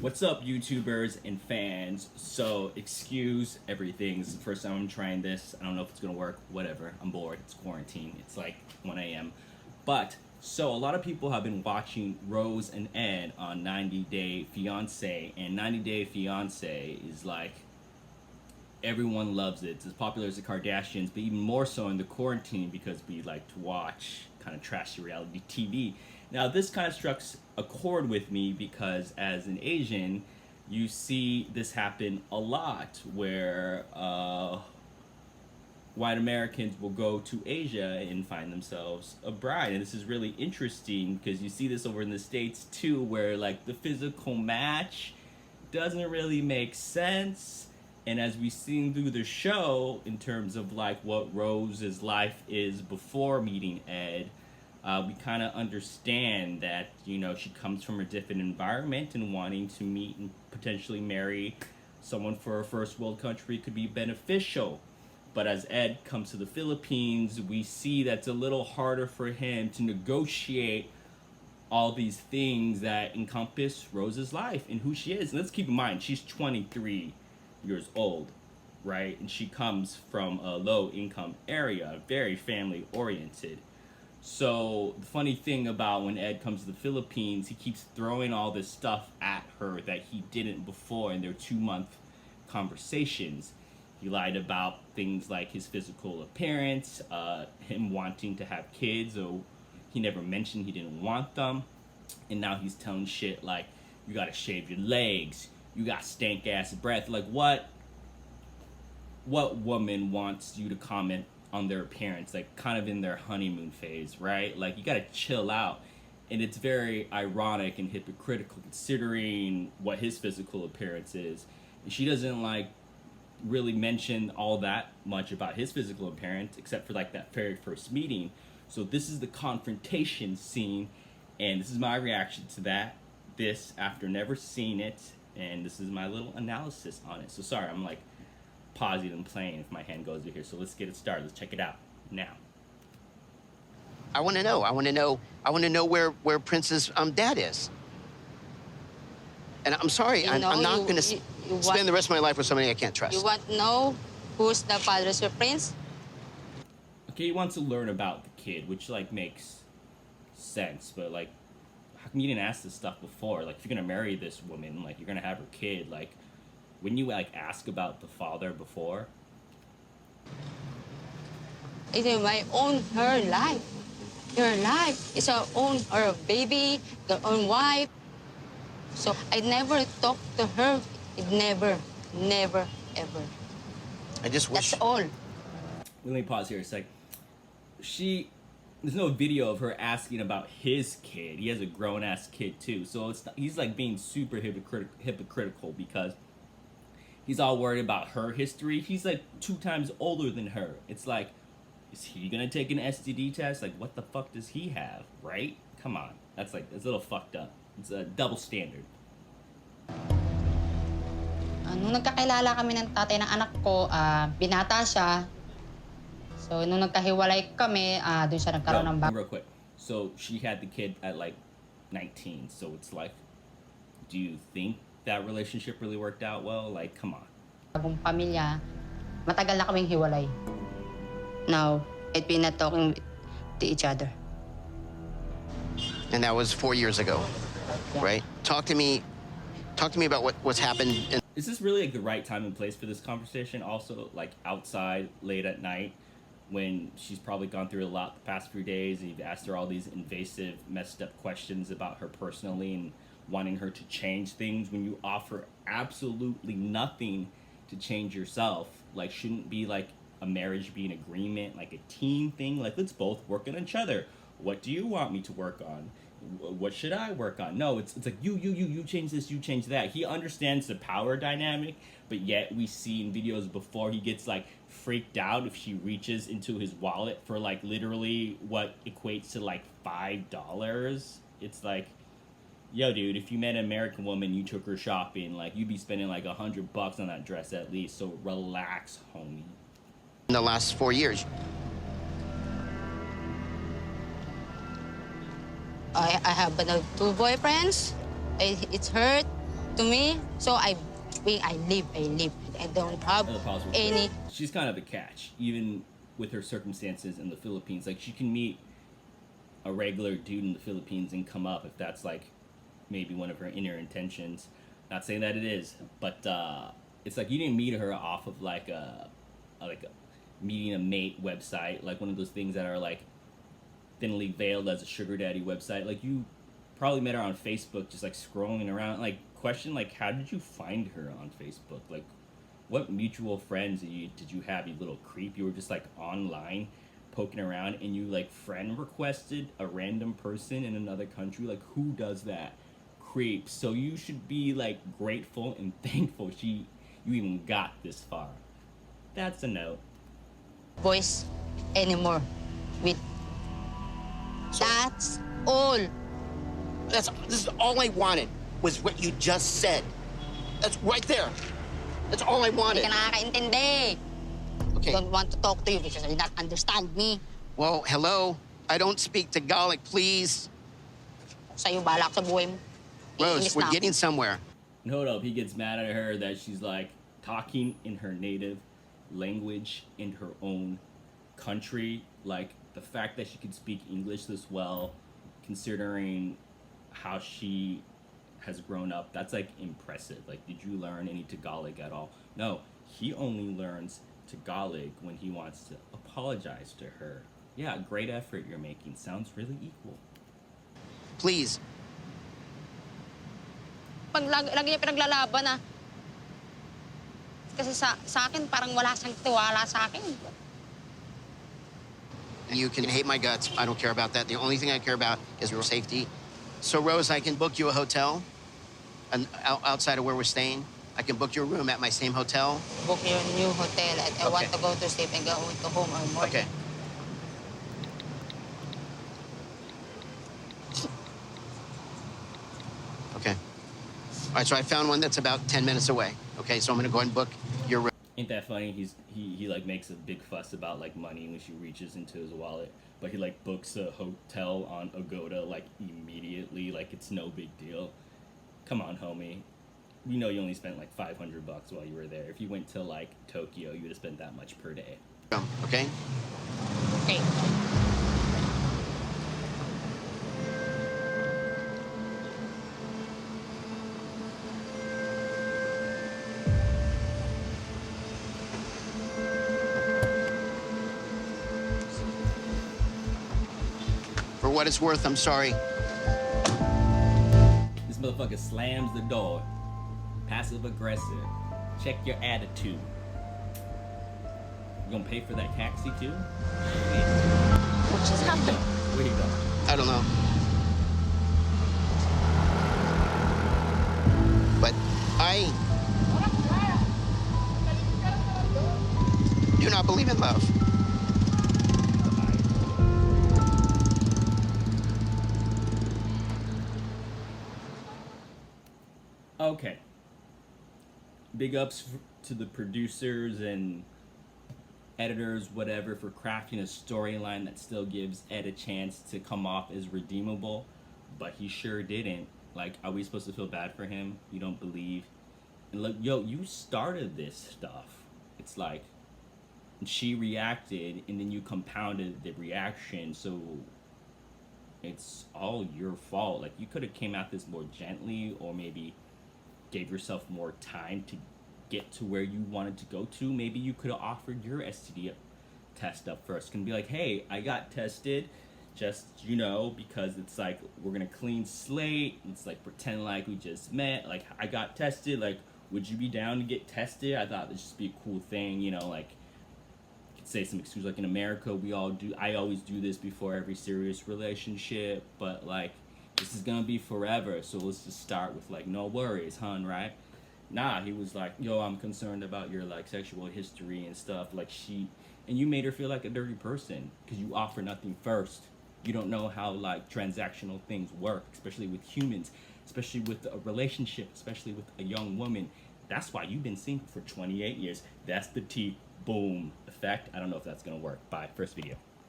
What's up, YouTubers and fans? So, excuse everything. This is the first time I'm trying this. I don't know if it's gonna work. Whatever. I'm bored. It's quarantine. It's like 1 a.m. But, so a lot of people have been watching Rose and Ed on 90 Day Fiance. And 90 Day Fiance is like, everyone loves it. It's as popular as the Kardashians, but even more so in the quarantine because we like to watch kind of trashy reality TV. Now, this kind of struck a chord with me because as an Asian, you see this happen a lot where white Americans will go to Asia and find themselves a bride. And this is really interesting because you see this over in the States too, where like the physical match doesn't really make sense. And as we've seen through the show, in terms of like what Rose's life is before meeting Ed, we kind of understand that, you know, she comes from a different environment and wanting to meet and potentially marry someone for a first world country could be beneficial. But as Ed comes to the Philippines, we see that's a little harder for him to negotiate all these things that encompass Rose's life and who she is. And let's keep in mind, she's 23 years old, right? And she comes from a low income area, very family oriented. So the funny thing about when Ed comes to the Philippines, he keeps throwing all this stuff at her that he didn't before in their 2-month conversations. He lied about things like his physical appearance, him wanting to have kids, though he never mentioned he didn't want them. And now he's telling shit like, you gotta shave your legs, you got stank ass breath. Like what woman wants you to comment on their appearance, like kind of in their honeymoon phase, right? Like you gotta chill out. And it's very ironic and hypocritical considering what his physical appearance is. And she doesn't like really mention all that much about his physical appearance except for like that very first meeting. So this is the confrontation scene, and this is my reaction to that. This after never seeing it, and this is my little analysis on it. So sorry, I'm like pausing and playing if my hand goes over here. So let's get it started. Let's check it out now. I want to know. I want to know where Prince's dad is. And I'm sorry, I'm not going to spend the rest of my life with somebody I can't trust. You want to know who's the father of your prince? Okay, he wants to learn about the kid, which like makes sense, but like, how come you didn't ask this stuff before? Like, if you're gonna marry this woman, like you're gonna have her kid, like, wouldn't you like ask about the father before? It is my own her life. Her life is her own, her baby, her own wife. So I never talked to her. It never, ever. I just wish. That's all. Let me pause here a sec. There's no video of her asking about his kid. He has a grown-ass kid too. So he's like being super hypocritical because he's all worried about her history. He's like 2 times older than her. It's like, is he gonna take an STD test? Like, what the fuck does he have, right? Come on. That's a little fucked up. It's a double standard. Nung nagkakilala kami ng tatay ng anak ko, binata siya. So, nung nagkahiwalay kami, doon siya nagkaroon ng Real quick. So, she had the kid at like 19. So, it's like, do you think that relationship really worked out well? Like, come on. bagong pamilya. Matagal na kaming hiwalay. Now, we're not talking to each other. And that was 4 years ago, right? Talk to me about what's happened. Is this really like the right time and place for this conversation? Also, like outside late at night when she's probably gone through a lot the past few days and you've asked her all these invasive, messed up questions about her personally and wanting her to change things when you offer absolutely nothing to change yourself. Like, shouldn't be like a marriage be an agreement, like a team thing? Like, let's both work on each other. What do you want me to work on? What should I work on? No, it's like you change this, you change that. He understands the power dynamic, but yet we see in videos before he gets like freaked out if she reaches into his wallet for like literally what equates to like $5. It's like, yo dude, if you met an American woman, you took her shopping, like you'd be spending like $100 on that dress at least. So relax, homie. In the last 4 years. I have 2 boyfriends. It's hurt. to me. So I live. I don't have any. She's kind of a catch, even with her circumstances in the Philippines. Like, she can meet a regular dude in the Philippines and come up if that's like maybe one of her inner intentions. Not saying that it is, but it's like you didn't meet her off of like a meeting a mate website, like one of those things that are like thinly veiled as a sugar daddy website. Like, you probably met her on Facebook, just like scrolling around. Like, question, like, how did you find her on Facebook? Like, what mutual friends did you have, you little creep? You were just like online poking around and you like friend requested a random person in another country. Like, who does that? Creep. So you should be like grateful and thankful you even got this far. That's a note. Voice anymore with. That's all. This is all I wanted was what you just said. That's right there. That's all I wanted. Hindi ka nakakaintindi. Okay. Don't want to talk to you because you not understand me. Well, hello. I don't speak Tagalog, please. Sa'yo, balak sa buhay mo. Rose, Iinis we're na ako. getting somewhere. And hold up, he gets mad at her that she's like talking in her native language in her own country. Like, the fact that she could speak English this well, considering how she has grown up, that's like impressive. Like, did you learn any Tagalog at all? No, he only learns Tagalog when he wants to apologize to her. Yeah, great effort you're making. Sounds really equal. Please. Pag lagi niya pinaglalaban ah. Kasi sa akin, parang wala siyang tiwala sa akin. You can hate my guts. I don't care about that. The only thing I care about is your safety. So, Rose, I can book you a hotel outside of where we're staying. I can book your room at my same hotel. Book your new hotel. I want to go to sleep and go to home or morning. Okay. Okay. All right, so I found one that's about 10 minutes away. Okay, so I'm going to go ahead and book your room. Ain't that funny? He like makes a big fuss about like money when she reaches into his wallet, but he like books a hotel on Agoda like immediately, like it's no big deal. Come on, homie. We know you only spent like $500 while you were there. If you went to like Tokyo, you would have spent that much per day. Okay? Okay. For what it's worth, I'm sorry. This motherfucker slams the door. Passive aggressive. Check your attitude. You gonna pay for that taxi too? What just happened? Where you go? I don't know. But I do not believe in love. Okay. Big ups to the producers and editors, whatever, for crafting a storyline that still gives Ed a chance to come off as redeemable, but he sure didn't. Like, are we supposed to feel bad for him? You don't believe? And look, yo, you started this stuff. It's like, she reacted, and then you compounded the reaction, so it's all your fault. Like, you could have came at this more gently, or maybe gave yourself more time to get to where you wanted to go to. Maybe you could have offered your STD test up first. Can be like, hey, I got tested, just, you know, because it's like, we're gonna clean slate. It's like, pretend like we just met. Like, I got tested. Like, would you be down to get tested? I thought this just be a cool thing, you know, like, you could say some excuse, like in America, I always do this before every serious relationship, but like, this is gonna be forever, so let's just start with like, no worries, hun, right? Nah, he was like, yo, I'm concerned about your like sexual history and stuff. Like, and you made her feel like a dirty person because you offer nothing first. You don't know how like transactional things work, especially with humans, especially with a relationship, especially with a young woman. That's why you've been single for 28 years. That's the T boom effect. I don't know if that's gonna work. Bye. First video.